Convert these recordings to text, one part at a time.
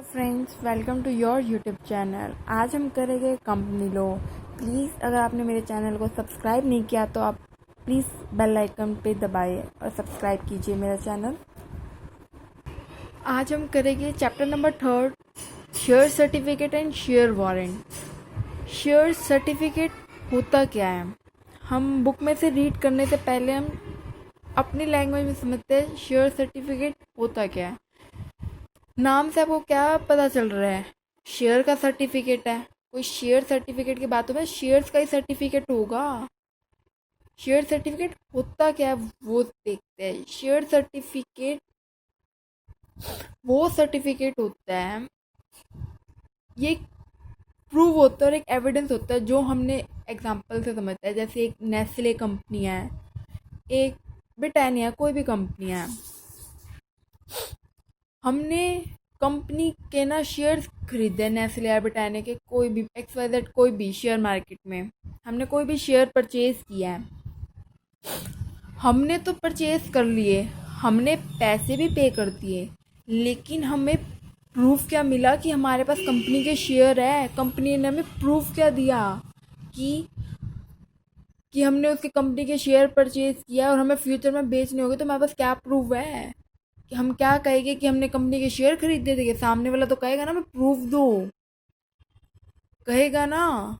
Friends, welcome to your YouTube channel. आज हम करेंगे कंपनी लॉ। प्लीज़ अगर आपने मेरे चैनल को सब्सक्राइब नहीं किया तो आप प्लीज़ बेल आइकन पे दबाइए और सब्सक्राइब कीजिए मेरा चैनल। आज हम करेंगे chapter number 3, share certificate and share warrant. Share certificate होता क्या है, हम बुक में से रीड करने से पहले हम अपनी लैंग्वेज में समझते हैं शेयर सर्टिफिकेट होता क्या है। नाम से आपको क्या पता चल रहा है? शेयर का सर्टिफिकेट है। कोई शेयर सर्टिफिकेट की बात हो में शेयर्स का ही सर्टिफिकेट होगा। शेयर सर्टिफिकेट होता क्या है वो देखते हैं। शेयर सर्टिफिकेट वो सर्टिफिकेट होता है, ये एक प्रूव होता है और एक एविडेंस होता है जो हमने एग्जांपल से समझता है। जैसे एक नेस्ले कंपनी है, एक ब्रिटानिया, कोई भी कंपनी है, हमने कंपनी के ना शेयर्स खरीदे, नेस्ले या ब्रिटानिया के, कोई भी XYZ कोई भी शेयर मार्केट में हमने कोई भी शेयर परचेज किया है। हमने तो परचेज कर लिए, हमने पैसे भी पे कर दिए, लेकिन हमें प्रूफ क्या मिला कि हमारे पास कंपनी के शेयर है। कंपनी ने हमें प्रूफ क्या दिया कि हमने उसकी कंपनी के शेयर परचेज किया और हमें फ्यूचर में बेचने होंगे। तो हमारे पास क्या प्रूफ है कि हम क्या कहेंगे कि हमने कंपनी के शेयर खरीदे थे? सामने वाला तो कहेगा ना मैं प्रूफ दो, कहेगा ना।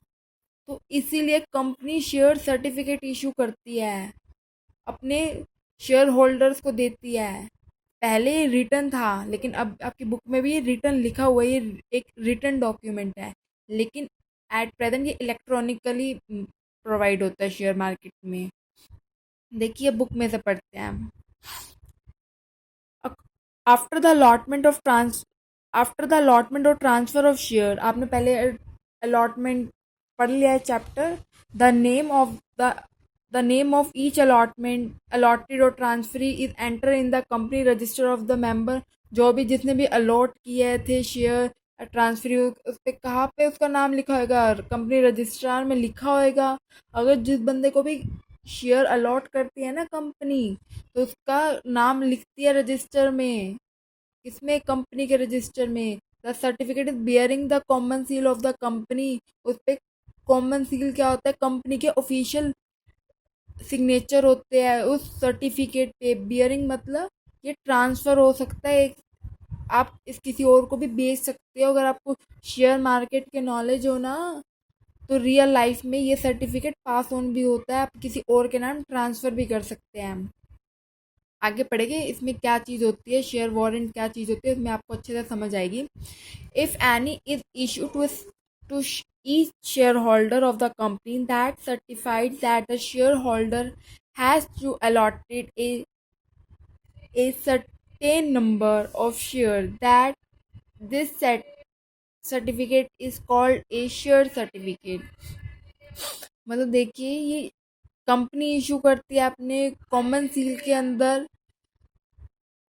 तो इसीलिए कंपनी शेयर सर्टिफिकेट इशू करती है, अपने शेयर होल्डर्स को देती है। पहले ये रिटर्न था, लेकिन अब आपकी बुक में भी ये रिटर्न लिखा हुआ है, ये एक रिटर्न डॉक्यूमेंट है। लेकिन एट प्रेजेंट ये इलेक्ट्रॉनिकली प्रोवाइड होता है शेयर मार्केट में। देखिए बुक में से पढ़ते हैं हम। After the allotment of transfer of share, आपने पहले अलॉटमेंट पढ़ लिया है chapter. The name of each allotment allotted और transferee is enter in the company register of the member. जो भी जिसने भी अलॉट किए थे शेयर ट्रांसफरी, उस पर कहाँ पे उसका नाम लिखा होगा? कंपनी रजिस्ट्रार में लिखा होगा। अगर जिस बंदे को भी शेयर अलॉट करती है ना कंपनी, तो उसका नाम लिखती है रजिस्टर में। किसमें? कंपनी के रजिस्टर में। The certificate is bearing the common seal of the company. उस पर कॉमन सील क्या होता है? कंपनी के ऑफिशियल सिग्नेचर होते हैं उस सर्टिफिकेट पे। बियरिंग मतलब ये ट्रांसफ़र हो सकता है, आप इस किसी और को भी बेच सकते हो। अगर आपको शेयर मार्केट के नॉलेज हो ना, तो रियल लाइफ में ये सर्टिफिकेट पास ऑन भी होता है, आप किसी और के नाम ट्रांसफ़र भी कर सकते हैं। हम आगे पढ़ेंगे इसमें क्या चीज़ होती है, शेयर वारंट क्या चीज़ होती है, इसमें आपको अच्छे से समझ आएगी। If any is issue to each shareholder of the company that certifies that the shareholder has to allotted a certain number of shares, that this certificate is called a share certificate। मतलब देखिए, ये company issue करती है अपने common seal के अंदर,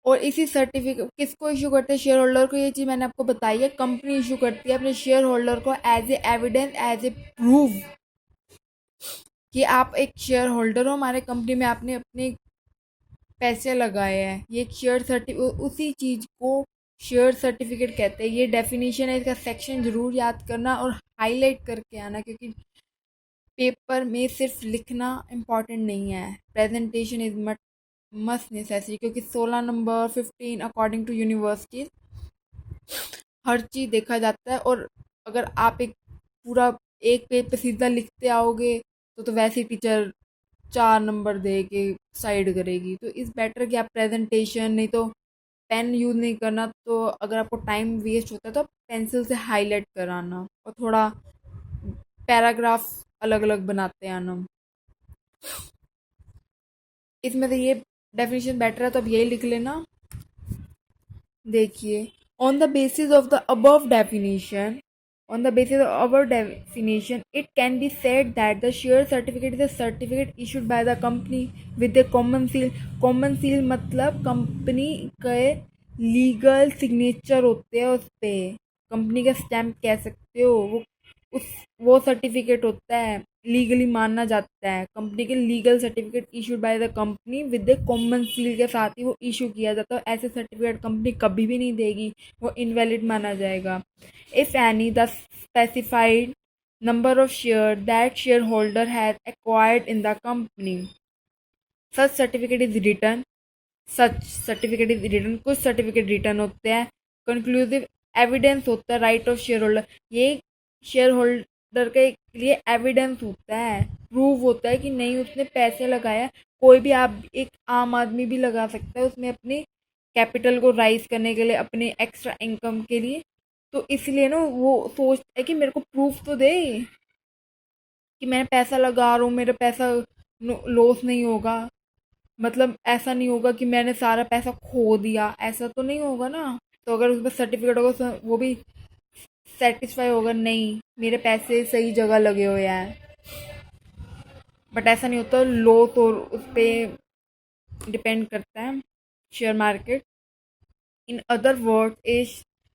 और इसी सर्टिफिकेट किसको इशू करते हैं? शेयर होल्डर को। ये चीज़ मैंने आपको बताई है, कंपनी इशू करती है अपने शेयर होल्डर को as a evidence, as a proof कि आप एक शेयर होल्डर हो हमारे कंपनी में, आपने अपने पैसे लगाए हैं। ये एक शेयर सर्टिफिकेट, उसी चीज़ को शेयर सर्टिफिकेट कहते हैं। ये डेफिनेशन है, इसका सेक्शन ज़रूर याद करना और हाईलाइट करके आना, क्योंकि पेपर में सिर्फ लिखना इम्पॉर्टेंट नहीं है, प्रेजेंटेशन इज मस्ट नेसेसरी। क्योंकि 16 नंबर 15 अकॉर्डिंग टू यूनिवर्सिटीज हर चीज़ देखा जाता है। और अगर आप एक पूरा एक पेज पे सीधा लिखते आओगे तो वैसे ही टीचर 4 नंबर दे के साइड करेगी। तो इस बेटर कि आप प्रेजेंटेशन, नहीं तो पेन यूज़ नहीं करना। तो अगर आपको टाइम वेस्ट होता है तो आप पेंसिल से हाईलाइट कराना और थोड़ा पैराग्राफ अलग अलग बनाते हैं आना। इसमें तो ये डेफिनेशन बेटर है, तो अब यही लिख लेना। देखिए, on the basis of the above definition, on the basis of our definition, it can be said that the share certificate is a certificate issued by the company with a common seal। common seal मतलब company के legal signature होते हैं, उस पे company का stamp कह सकते हो। वो सर्टिफिकेट होता है। लीगली माना जाता है। कंपनी के legal certificate issued by the company with the common seal के साथ ही वो इशू किया जाता है। ऐसे सर्टिफिकेट कंपनी कभी भी नहीं देगी, वो इनवैलिड माना जाएगा। If any the specified number of share that share holder has acquired in the company such certificate is return कुछ सर्टिफिकेट रिटर्न होते हैं। कंक्लूसिव एविडेंस होता है राइट ऑफ शेयर होल्डर, ये शेयर होल्डर के लिए एविडेंस होता है, प्रूव होता है कि नहीं उसने पैसे लगाया। कोई भी, आप एक आम आदमी भी लगा सकता है उसमें अपने कैपिटल को राइज करने के लिए, अपने एक्स्ट्रा इनकम के लिए। तो इसलिए ना वो सोचता है कि मेरे को प्रूफ तो दे कि मैंने पैसा लगा रहा हूँ, मेरा पैसा लॉस नहीं होगा, मतलब ऐसा नहीं होगा कि मैंने सारा पैसा खो दिया, ऐसा तो नहीं होगा ना। तो अगर उसमें सर्टिफिकेट होगा तो वो भी सेटिस्फाई होगा, नहीं मेरे पैसे सही जगह लगे हुए हैं। बट ऐसा नहीं होता, लो तो उस पर डिपेंड करता है share market. In other word is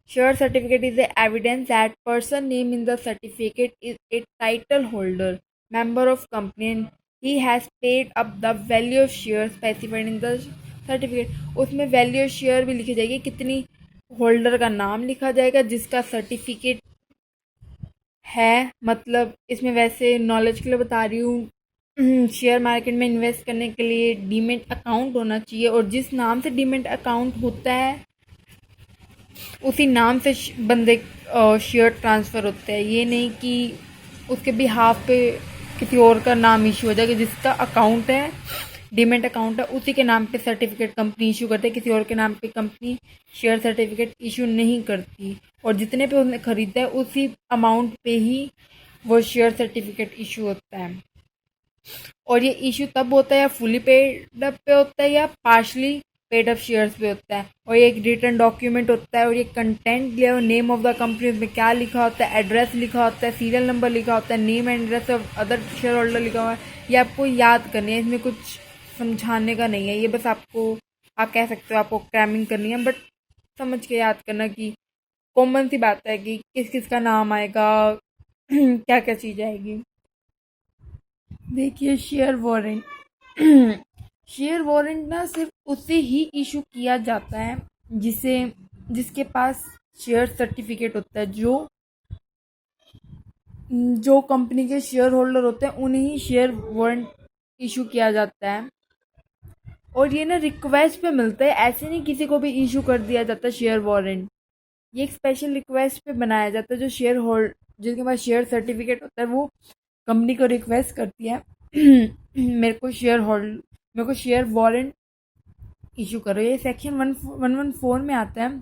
share certificate is the evidence that person name in the certificate is a title holder member of company and he has paid up the value of share specified in the certificate। उसमें value of share भी लिखी जाएगी, कितनी holder का नाम लिखा जाएगा जिसका सर्टिफिकेट है। मतलब इसमें वैसे नॉलेज के लिए बता रही हूँ, शेयर मार्केट में इन्वेस्ट करने के लिए डीमेट अकाउंट होना चाहिए, और जिस नाम से डीमेट अकाउंट होता है उसी नाम से बंदे शेयर ट्रांसफ़र होते हैं। ये नहीं कि उसके बिहाफ पे किसी और का नाम इशू हो जाएगा। जिसका अकाउंट है, डीमेट अकाउंट है, उसी के नाम पे सर्टिफिकेट कंपनी इशू करती है, किसी और के नाम पे कंपनी शेयर सर्टिफिकेट इशू नहीं करती। और जितने पे उसने ख़रीदा है उसी अमाउंट पे ही वो शेयर सर्टिफिकेट इशू होता है। और ये इशू तब होता है या फुली पेड अप पे होता है या पार्शली पेड अप शेयर्स पे होता है। और ये एक रिटर्न डॉक्यूमेंट होता है, और ये कंटेंट लिया हुआ, नेम ऑफ द कंपनी, उसमें क्या लिखा होता है, एड्रेस लिखा होता है, सीरियल नंबर लिखा होता है, name and address of other share holder लिखा हुआ है। ये आपको याद करनी है, इसमें कुछ समझाने का नहीं है, ये बस आपको, आप कह सकते हो आपको क्रैमिंग करनी है, बट समझ के याद करना कि कॉमन सी बात है कि किस किस का नाम आएगा, क्या क्या चीज़ आएगी। देखिए शेयर वारंट, शेयर वारंट ना सिर्फ उससे ही इशू किया जाता है जिसके पास शेयर सर्टिफिकेट होता है। जो कंपनी के शेयर होल्डर होते हैं उन्हें ही शेयर वारंट इशू किया जाता है। और ये ना रिक्वेस्ट पे मिलता है, ऐसे नहीं किसी को भी इशू कर दिया जाता शेयर वारंट। ये एक स्पेशल रिक्वेस्ट पे बनाया जाता है। जो शेयर होल्ड जिसके पास शेयर सर्टिफिकेट होता है वो कंपनी को रिक्वेस्ट करती है मेरे को शेयर वारंट इशू करो। ये सेक्शन 114 में आता है,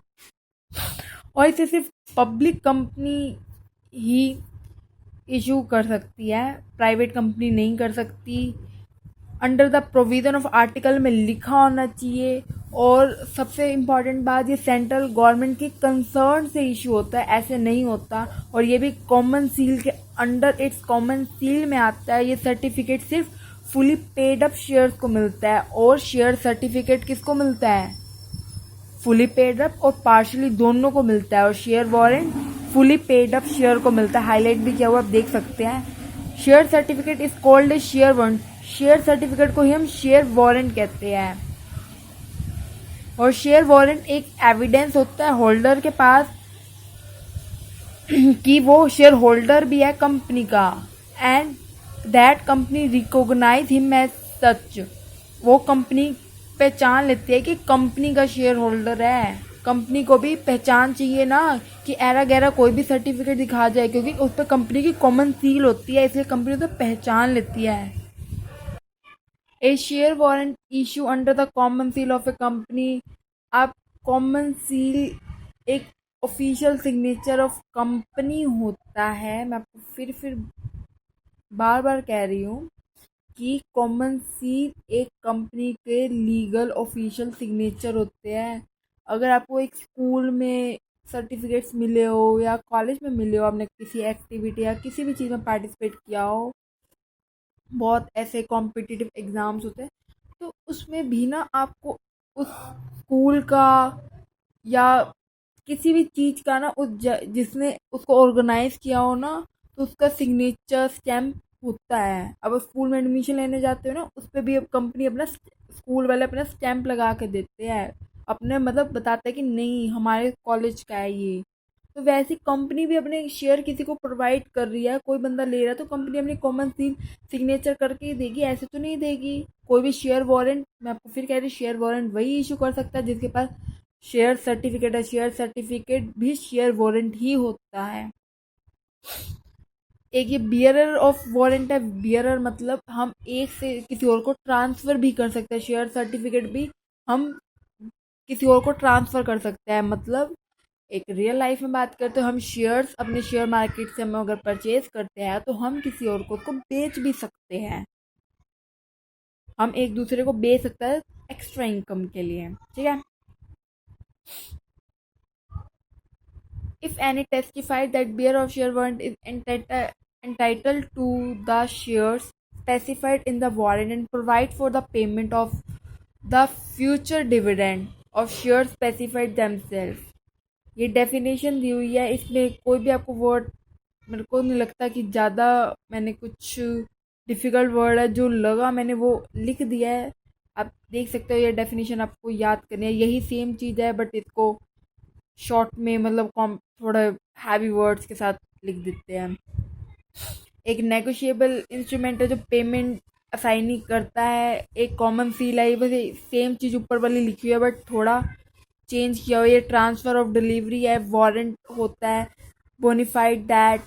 और इसे सिर्फ पब्लिक कंपनी ही इशू कर सकती है, प्राइवेट कंपनी नहीं कर सकती। Under the provision of article में लिखा होना चाहिए। और सबसे इम्पॉर्टेंट बात, ये सेंट्रल गवर्नमेंट के कंसर्न से इशू होता है, ऐसे नहीं होता। और ये भी कॉमन सील के अंडर इट्स कॉमन सील में आता है। ये सर्टिफिकेट सिर्फ फुली पेड अप शेयर्स को मिलता है। और शेयर सर्टिफिकेट किसको मिलता है? फुली पेड अप और पार्शली दोनों को मिलता है। और share warrant fully paid up share को मिलता है, हाईलाइट भी किया हुआ आप देख सकते हैं। Share certificate is called a share warrant, share certificate को ही हम शेयर वारंट कहते हैं। और शेयर वारंट एक एविडेंस होता है होल्डर के पास कि वो शेयर होल्डर भी है कंपनी का, and that company recognize him as such. वो कंपनी पहचान लेती है कि कंपनी का शेयर होल्डर है। कंपनी को भी पहचान चाहिए ना कि ऐरा गैरा कोई भी सर्टिफिकेट दिखा जाए, क्योंकि उस पर कंपनी की कॉमन सील होती है, इसलिए कंपनी उसे पहचान लेती है। A share warrant issue under the common seal of a company. आप कॉमन सील एक ऑफिशियल सिग्नेचर ऑफ कंपनी होता है। मैं आपको फिर बार बार कह रही हूँ कि कॉमन सील एक कंपनी के लीगल ऑफिशियल सिग्नेचर होते हैं। अगर आपको एक स्कूल में सर्टिफिकेट्स मिले हो या कॉलेज में मिले हो, आपने किसी एक्टिविटी या किसी भी चीज़ में पार्टिसिपेट किया हो, बहुत ऐसे कॉम्पिटिटिव एग्ज़ाम्स होते हैं, तो उसमें भी ना आपको उस स्कूल का या किसी भी चीज़ का ना जिसने उसको ऑर्गेनाइज किया हो ना, तो उसका सिग्नेचर स्टैम्प होता है। अब स्कूल में एडमिशन लेने जाते हो ना, उस पे भी अब कंपनी अपना स्कूल वाले अपना स्टैंप लगा के देते हैं, अपने मतलब बताते हैं कि नहीं हमारे कॉलेज का है ये। तो वैसे कंपनी भी अपने शेयर किसी को प्रोवाइड कर रही है, कोई बंदा ले रहा है तो कंपनी अपनी कॉमन सील सिग्नेचर करके ही देगी, ऐसे तो नहीं देगी। कोई भी शेयर वारंट, मैं आपको फिर कह रही, शेयर वारंट वही इशू कर सकता है जिसके पास शेयर सर्टिफिकेट है। शेयर सर्टिफिकेट भी शेयर वारंट ही होता है। एक ये बियरर ऑफ वारंट है। बियरर मतलब हम एक से किसी और को ट्रांसफर भी कर सकते हैं। शेयर सर्टिफिकेट भी हम किसी और को ट्रांसफर कर सकते हैं। मतलब एक रियल लाइफ में बात करते हो, हम शेयर्स अपने शेयर मार्केट से हम अगर परचेज करते हैं तो हम किसी और को उसको बेच भी सकते हैं। हम एक दूसरे को बेच सकते हैं एक्स्ट्रा इनकम के लिए, ठीक है। If any testified that bearer of share warrant is entitled to the shares specified in the warrant and provide for the payment of the future dividend of shares specified themselves। ये definition दी हुई है, इसमें कोई भी आपको word, मेरे को नहीं लगता कि ज़्यादा मैंने कुछ डिफ़िकल्ट वर्ड है, जो लगा मैंने वो लिख दिया है। आप देख सकते हो, ये डेफिनेशन आपको याद करनी है, यही सेम चीज़ है बट इसको शॉर्ट में मतलब कॉम थोड़ा हैवी वर्ड्स के साथ लिख देते हैं। एक नेगोशिएबल इंस्ट्रूमेंट है जो पेमेंट असाइनी करता है। एक कॉमन सील है, बस सेम चीज़ ऊपर वाली लिखी हुई है बट थोड़ा चेंज किया हुआ है। ये ट्रांसफ़र ऑफ डिलीवरी है। वारंट होता है bona fide that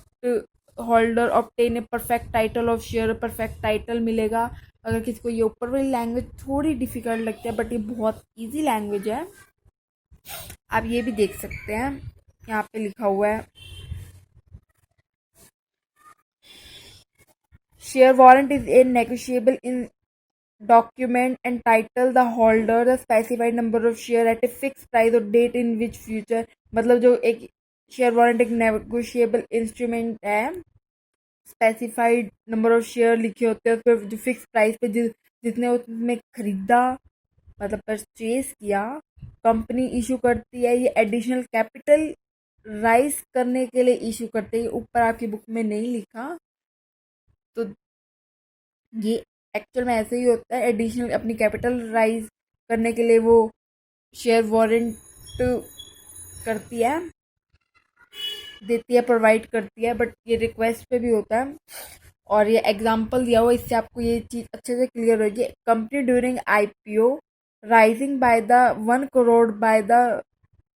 holder obtain a perfect title of share. Perfect title मिलेगा। अगर किसी को ये ऊपर वाली लैंग्वेज थोड़ी डिफ़िकल्ट लगती है बट ये बहुत ईजी लैंग्वेज है। आप ये भी देख सकते हैं, यहाँ पे लिखा हुआ है share warrant is a negotiable in document entitle the holder the specified number of share at a fixed price or date in which future। मतलब जो एक शेयर वारंट एक नेगोशिएबल इंस्ट्रूमेंट है। स्पेसिफाइड नंबर ऑफ शेयर लिखे होते हैं उस पर, जो फिक्स प्राइस पे जितने उसमें खरीदा मतलब परचेज किया, कंपनी इशू करती है। ये एडिशनल कैपिटल राइज करने के लिए इशू करते हैं। ऊपर आपकी बुक में नहीं लिखा, तो ये एक्चुअल में ऐसे ही होता है। एडिशनल अपनी कैपिटल राइज करने के लिए वो शेयर वारंट करती है, देती है, प्रोवाइड करती है, बट ये रिक्वेस्ट पे भी होता है। और ये एग्जांपल दिया हुआ, इससे आपको ये चीज़ अच्छे से क्लियर होगी। Company during IPO raising by the 1 crore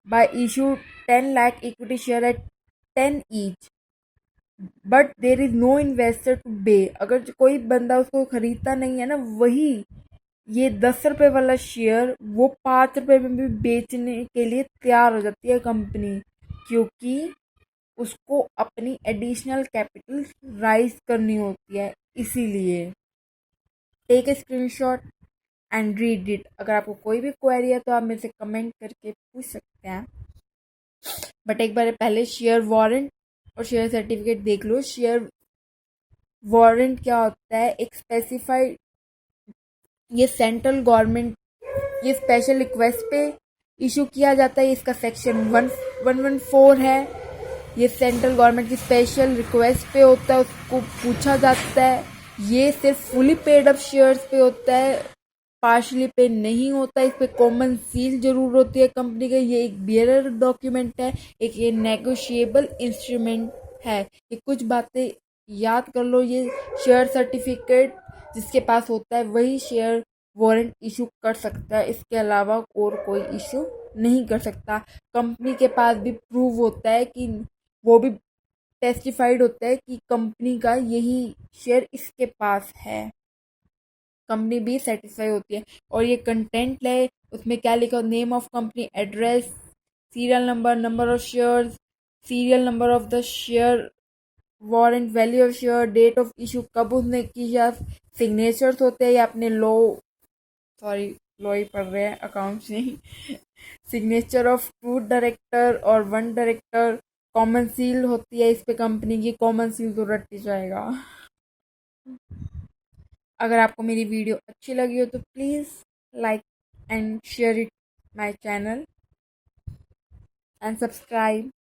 by issue 10 lakh equity share at 10 each but there is no investor to pay. अगर कोई बंदा उसको खरीदता नहीं है ना, वही ये 10 रुपये वाला शेयर वो 5 रुपये में भी बेचने के लिए तैयार हो जाती है कंपनी, क्योंकि उसको अपनी एडिशनल कैपिटल राइज करनी होती है। इसीलिए take a screenshot and read it. अगर आपको कोई भी क्वेरी है तो आप मेरे से कमेंट करके पूछ सकते हैं, बट एक बार पहले शेयर वारंट और शेयर सर्टिफिकेट देख लो। शेयर वारंट क्या होता है? एक स्पेसिफाइड, ये सेंट्रल गवर्नमेंट, ये स्पेशल रिक्वेस्ट पे इशू किया जाता है। इसका सेक्शन 114 है। ये सेंट्रल गवर्नमेंट की स्पेशल रिक्वेस्ट पे होता है, उसको पूछा जाता है। ये सिर्फ फुली पेड अप शेयर्स पे होता है, पार्शली पे नहीं होता। इस पे कॉमन सील जरूर होती है कंपनी का। ये एक बियरर डॉक्यूमेंट है, एक ये नेगोशिएबल इंस्ट्रूमेंट है। ये कुछ बातें याद कर लो। ये शेयर सर्टिफिकेट जिसके पास होता है वही शेयर वारंट इशू कर सकता है, इसके अलावा और कोई इशू नहीं कर सकता। कंपनी के पास भी प्रूव होता है कि वो भी टेस्टिफाइड होता है कि कंपनी का यही शेयर इसके पास है। कंपनी भी सेटिस्फाई होती है। और ये कंटेंट है, उसमें क्या लिखा हो? Name of company, address, serial number, number of share, serial number of the share warrant, value of share, date of issue, कब उसने किया, सिग्नेचर्स होते हैं या अपने लॉ ही पढ़ रहे हैं, अकाउंट्स नहीं। सिग्नेचर ऑफ 2 डायरेक्टर और 1 डायरेक्टर। कॉमन सील होती है इस पे कंपनी की, कॉमन सील तो रट ही जाएगा। अगर आपको मेरी वीडियो अच्छी लगी हो तो please like and share it my channel and subscribe.